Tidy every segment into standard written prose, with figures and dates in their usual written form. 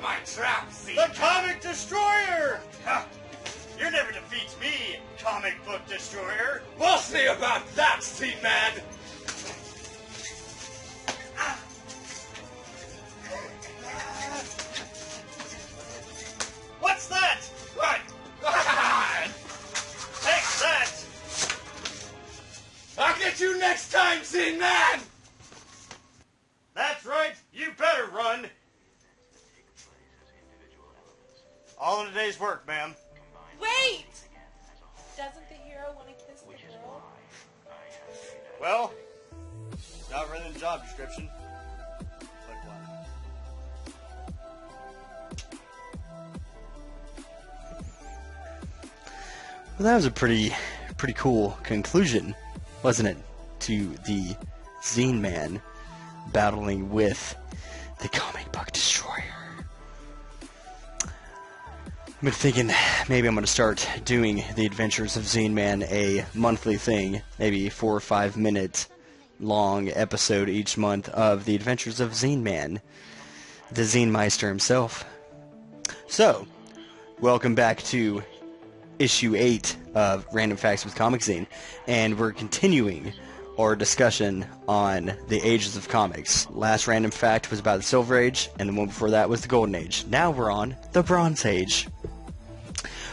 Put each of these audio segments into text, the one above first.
my trap, Z. The Comic Destroyer! Ha! You never defeat me, Comic Book Destroyer! We'll see about that, ZINE Man! What's that? What? Take that! I'll get you next time, ZINE Man! That's right, you better run! All in a day's work, ma'am. Wait! Doesn't the hero want to kiss the girl? Well, not really in the job description. Click one. Well, that was a pretty cool conclusion, wasn't it, to the ZINE Man battling with the Comic Book Destroyer. I've been thinking maybe I'm going to start doing the Adventures of ZINE Man a monthly thing, maybe 4 or 5 minute long episode each month of the Adventures of ZINE Man, the Zine Meister himself. So, welcome back to issue 8 of Random Facts with Comic Zine, and we're continuing our discussion on the ages of comics. Last random fact was about the Silver Age, and the one before that was the Golden Age. Now we're on the Bronze Age.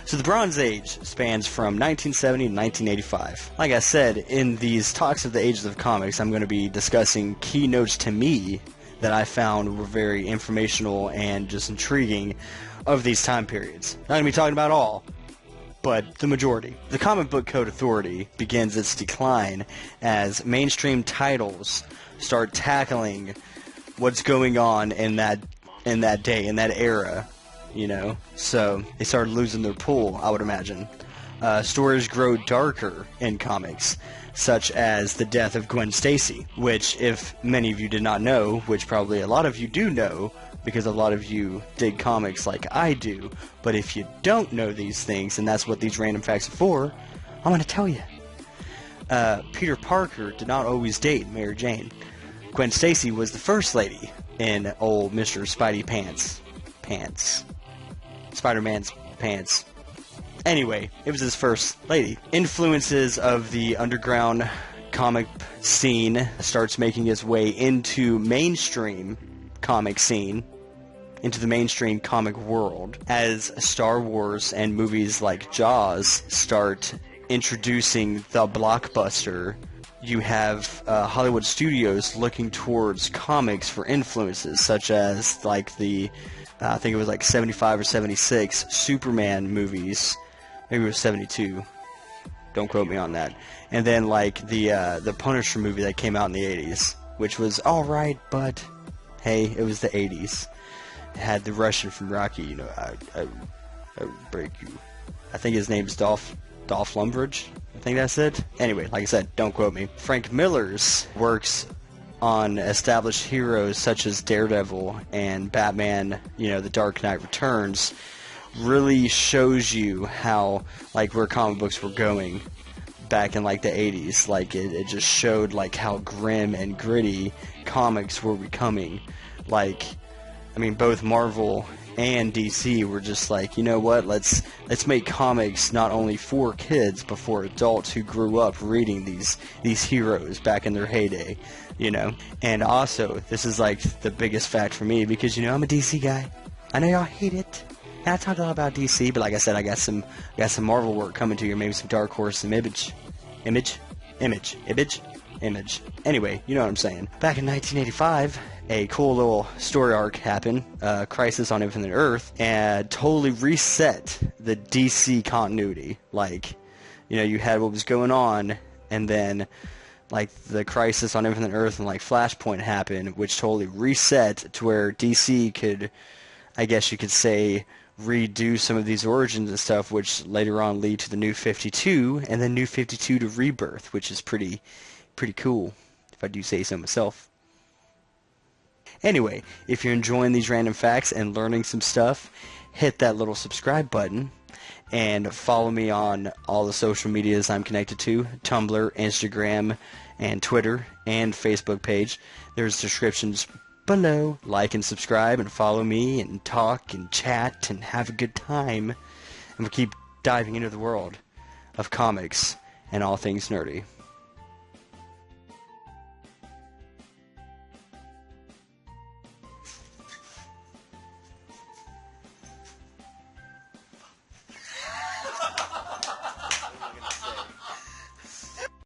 So the Bronze Age spans from 1970 to 1985. Like I said, in these talks of the ages of comics, I'm going to be discussing keynotes to me that I found were very informational and just intriguing of these time periods. Not going to be talking about all, but the majority. The Comic Book Code Authority begins its decline as mainstream titles start tackling what's going on in that day, in that era, you know. So they started losing their pull, I would imagine. Stories grow darker in comics, such as the death of Gwen Stacy, which, if many of you did not know, which probably a lot of you do know, because a lot of you dig comics like I do, but if you don't know these things, and that's what these random facts are for, I'm going to tell you. Peter Parker did not always date Mary Jane. Gwen Stacy was the first lady in old Mr. Spidey Pants. Spider-Man's pants. Anyway, it was his first lady. Influences of the underground comic scene starts making its way into mainstream comic scene, into the mainstream comic world, as Star Wars and movies like Jaws start introducing the blockbuster. You have Hollywood studios looking towards comics for influences, such as like the I think it was like 75 or 76 Superman movies. Maybe it was 72. Don't quote me on that. And then like the Punisher movie that came out in the 80s, which was alright, but hey, it was the 80s. It had the Russian from Rocky, you know, I would break you. I think his name is Dolph Lundgren. I think that's it. Anyway, like I said, don't quote me. Frank Miller's works on established heroes such as Daredevil and Batman, you know, The Dark Knight Returns, really shows you how, like, where comic books were going back in, like, the 80s. Like, it just showed, like, how grim and gritty comics were becoming. Like, I mean, both Marvel and DC were just like, you know what, let's make comics not only for kids, but for adults who grew up reading these heroes back in their heyday, you know. And also, this is like the biggest fact for me, because, you know, I'm a DC guy. I know y'all hate it. And I talked a lot about DC, but like I said, I got some Marvel work coming to you, maybe some Dark Horse, some Image. Anyway, you know what I'm saying. Back in 1985, a cool little story arc happened, Crisis on Infinite Earth, and totally reset the DC continuity. Like, you know, you had what was going on, and then, like, the Crisis on Infinite Earth and, like, Flashpoint happened, which totally reset to where DC could, I guess you could say, redo some of these origins and stuff, which later on lead to the New 52, and then New 52 to Rebirth, which is pretty cool, if I do say so myself. Anyway, if you're enjoying these random facts and learning some stuff, hit that little subscribe button and follow me on all the social medias I'm connected to, Tumblr, Instagram, and Twitter, and Facebook page. There's descriptions below. Like and subscribe and follow me and talk and chat and have a good time. And we'll keep diving into the world of comics and all things nerdy.